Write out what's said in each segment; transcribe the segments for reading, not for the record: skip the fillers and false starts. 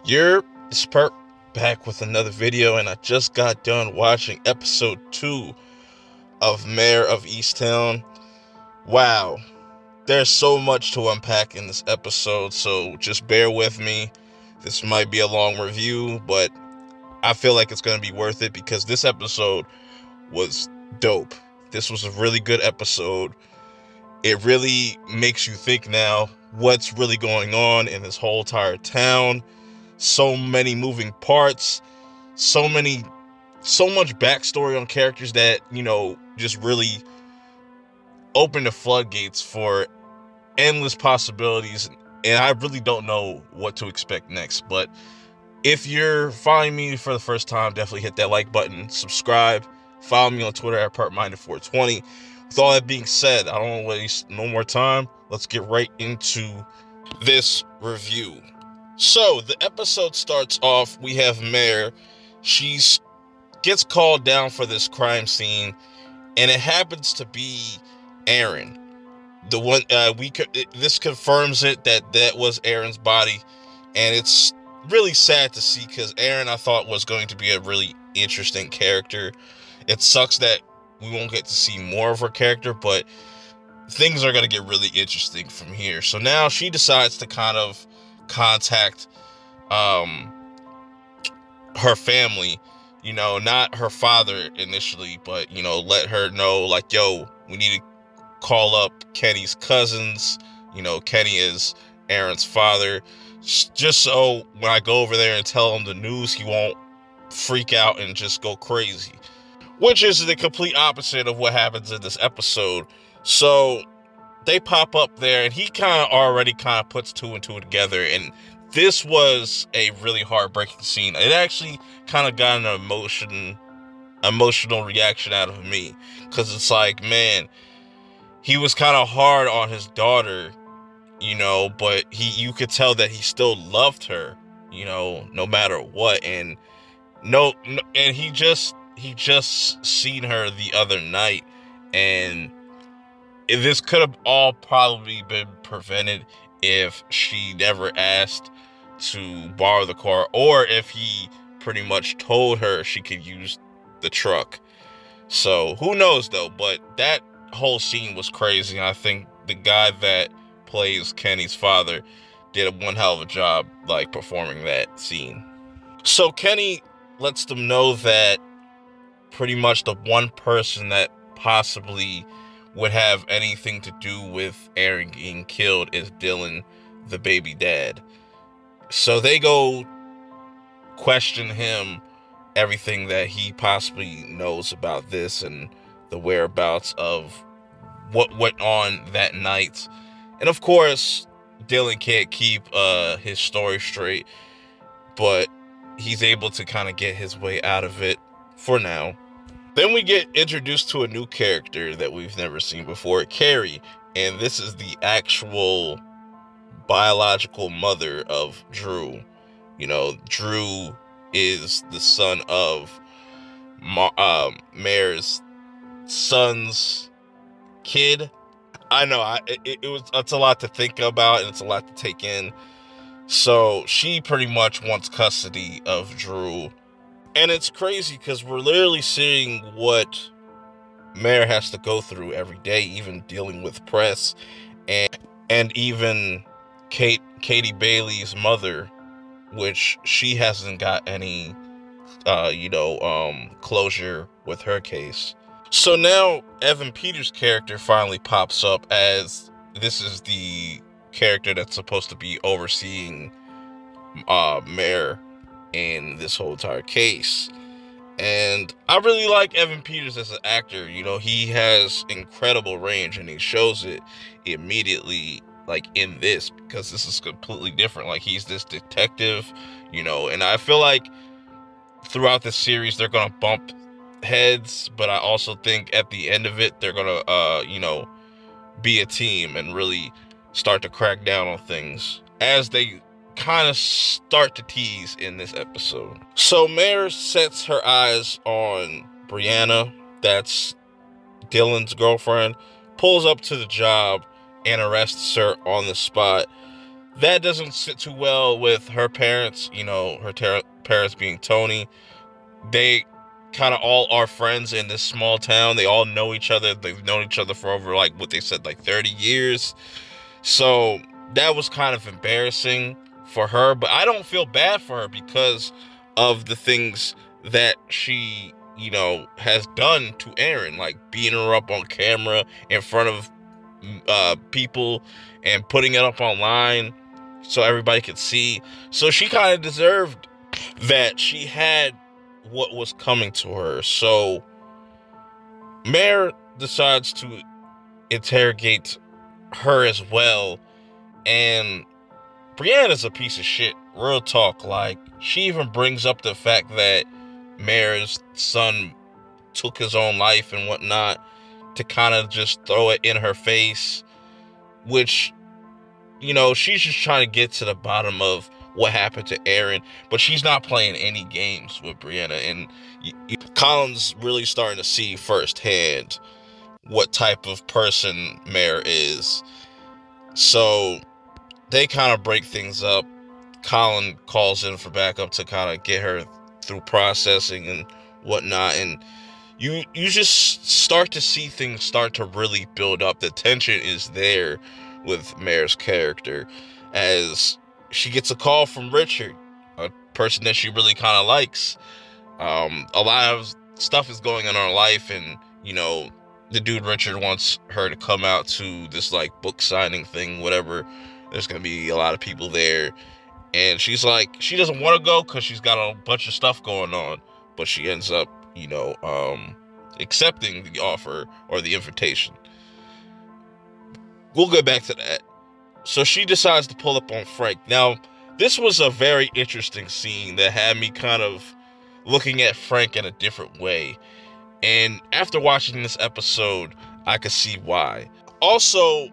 You're Spurt back with another video, and I just got done watching episode 2 of Mare of Easttown. Wow, there's so much to unpack in this episode, so just bear with me. This might be a long review, but I feel like it's going to be worth it because this episode was dope. This was a really good episode. It really makes you think now what's really going on in this whole entire town. So many moving parts, so much backstory on characters that, just really open the floodgates for endless possibilities. And I really don't know what to expect next. But if you're following me for the first time, definitely hit that like button, subscribe, follow me on Twitter at PartMinded420. With all that being said, I don't want to waste no more time. Let's get right into this review. So the episode starts off, we have Mare. She gets called down for this crime scene, and it happens to be Aaron. The one this confirms it that was Aaron's body, and it's really sad to see because Aaron I thought was going to be a really interesting character. It sucks that we won't get to see more of her character, but things are going to get really interesting from here. So now she decides to kind of contact her family, not her father initially, but let her know, like, yo, we need to call up Kenny's cousins. Kenny is Aaron's father, just so when I go over there and tell him the news, he won't freak out and just go crazy, which is the complete opposite of what happens in this episode. So they pop up there, and he already puts two and two together, and this was a really heartbreaking scene. It actually kind of got an emotional reaction out of me, because it's like, man, he was kind of hard on his daughter, but you could tell that he still loved her, no matter what. And and he just seen her the other night, and this could have all probably been prevented if she never asked to borrow the car, or if he pretty much told her she could use the truck. So who knows though, but that whole scene was crazy. I think the guy that plays Kenny's father did one hell of a job, like, performing that scene. So Kenny lets them know that pretty much the one person that possibly would have anything to do with Aaron getting killed is Dylan, the baby dad. So they go question him everything that he possibly knows about this and the whereabouts of what went on that night. And of course, Dylan can't keep his story straight, but he's able to kind of get his way out of it for now. Then we get introduced to a new character that we've never seen before, Carrie, and this is the actual biological mother of Drew. Drew is the son of Mare's son's kid. I know it's a lot to think about, and it's a lot to take in. So she pretty much wants custody of Drew. And it's crazy because we're literally seeing what Mare has to go through every day, even dealing with press, and even Katie Bailey's mother, which she hasn't got any closure with her case. So now Evan Peters' character finally pops up, as this is the character that's supposed to be overseeing Mare in this whole entire case. And I really like Evan Peters as an actor. He has incredible range, and he shows it immediately, like in this, because this is completely different. Like, he's this detective, and I feel like throughout the series they're gonna bump heads, but I also think at the end of it they're gonna be a team and really start to crack down on things, as they kind of start to tease in this episode. So Mare sets her eyes on Brianna, that's Dylan's girlfriend, pulls up to the job and arrests her on the spot. that doesn't sit too well with her parents, you know, her parents being Tony. They kind of all are friends in this small town. They all know each other. They've known each other for over, like, what they said, like 30 years. So that was kind of embarrassing for her, but I don't feel bad for her because of the things that she, you know, has done to Aaron, like beating her up on camera in front of people and putting it up online so everybody could see. So she kind of deserved that. She had what was coming to her. So Mare decides to interrogate her as well, and Brianna's a piece of shit, real talk. Like, she even brings up the fact that Mare's son took his own life and whatnot to kind of just throw it in her face, which, you know, she's just trying to get to the bottom of what happened to Aaron, but she's not playing any games with Brianna. And Colin's really starting to see firsthand what type of person Mare is. So they kind of break things up. Colin calls in for backup to kind of get her through processing and whatnot, and you just start to see things start to really build up. The tension is there with Mare's character as she gets a call from Richard, a person that she really kind of likes. A lot of stuff is going on in her life, and, you know, the dude Richard wants her to come out to this, like, book signing thing, whatever. There's gonna be a lot of people there, and she's like, she doesn't want to go because she's got a bunch of stuff going on, but she ends up, you know, accepting the offer or the invitation. We'll get back to that. So she decides to pull up on Frank. Now, this was a very interesting scene that had me kind of looking at Frank in a different way. And after watching this episode, I could see why. Also,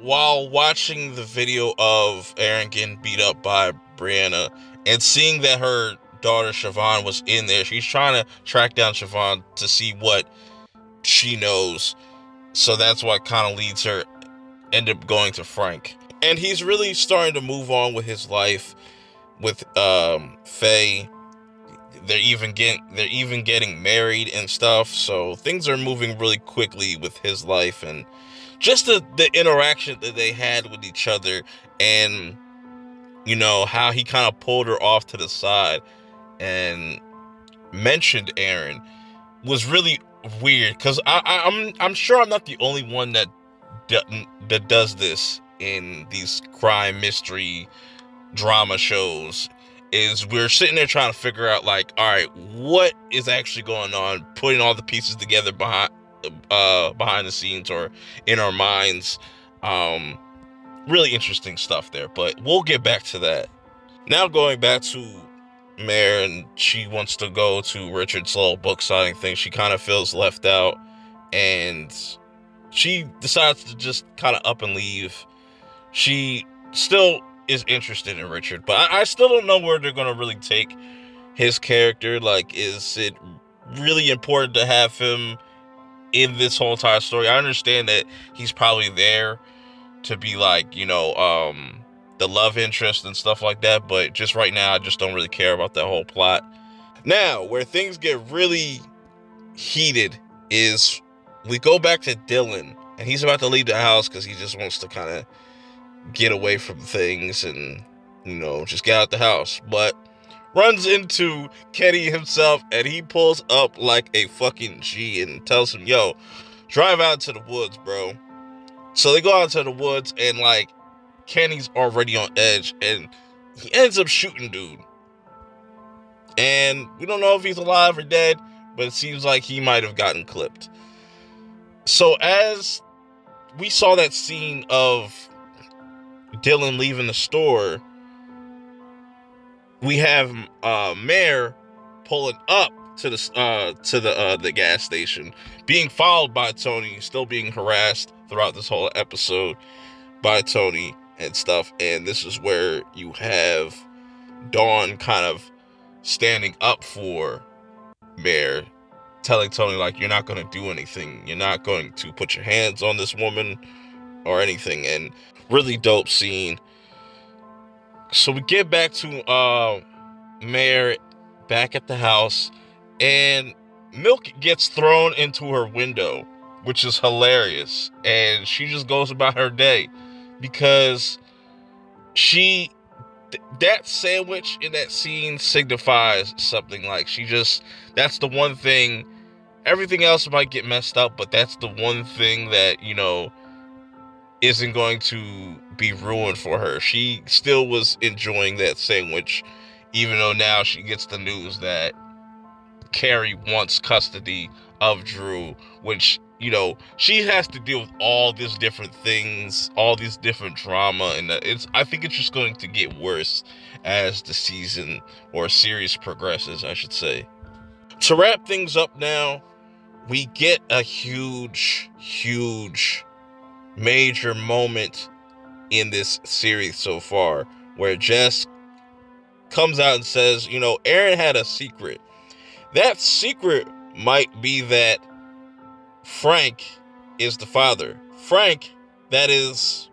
while watching the video of Aaron getting beat up by Brianna and seeing that her daughter Siobhan was in there, she's trying to track down Siobhan to see what she knows. So that's what kind of leads her end up going to Frank. And he's really starting to move on with his life with Faye. They're even getting married and stuff. So things are moving really quickly with his life, and just the interaction that they had with each other, and, you know, how he kind of pulled her off to the side and mentioned Aaron was really weird, because I'm sure I'm not the only one that does this in these crime mystery drama shows. Is we're sitting there trying to figure out, like, all right, what is actually going on, putting all the pieces together behind the scenes or in our minds. Really interesting stuff there, but we'll get back to that. Now going back to Mare, and she wants to go to Richard's little book signing thing. She kind of feels left out, and she decides to just kind of up and leave. She still is interested in Richard, but I still don't know where they're going to really take his character. Like, is it really important to have him in this whole entire story? I understand that he's probably there to be, like, you know, the love interest and stuff like that, but just right now I just don't really care about that whole plot. Now, where things get really heated is we go back to Dylan, and he's about to leave the house because he just wants to kind of get away from things and, you know, just get out the house, but runs into Kenny himself, and he pulls up like a fucking G and tells him, yo, drive out to the woods, bro. So they go out to the woods, and, like, Kenny's already on edge, and he ends up shooting dude. And we don't know if he's alive or dead, but it seems like he might have gotten clipped. So as we saw that scene of Dylan leaving the store, we have Mare pulling up to the gas station, being followed by Tony, still being harassed throughout this whole episode by Tony and stuff. And this is where you have Dawn kind of standing up for Mare, telling Tony, like, you're not going to do anything. You're not going to put your hands on this woman or anything. And really dope scene. So we get back to Mare back at the house, and milk gets thrown into her window, which is hilarious. And she just goes about her day because that sandwich in that scene signifies something. Like, that's the one thing. Everything else might get messed up, but that's the one thing that, isn't going to be ruined for her. She still was enjoying that sandwich, even though now she gets the news that Carrie wants custody of Drew, which, she has to deal with all these different things, all these different drama, and I think it's just going to get worse as the season or series progresses, I should say. To wrap things up now, we get a huge major moment in this series so far, where Jess comes out and says, Aaron had a secret. That secret might be that Frank is the father. Frank, that is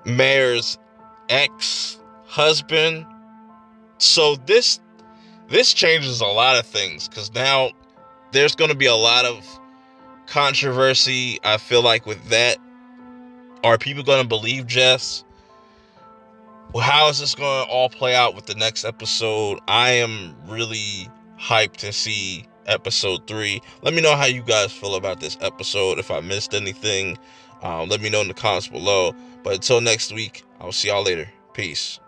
Mare's ex-husband. So this changes a lot of things, because now there's going to be a lot of controversy, I feel like, with that. Are people going to believe Jess? How is this going to all play out with the next episode? I am really hyped to see episode 3. Let me know how you guys feel about this episode. If I missed anything, let me know in the comments below. But until next week, I'll see y'all later. Peace.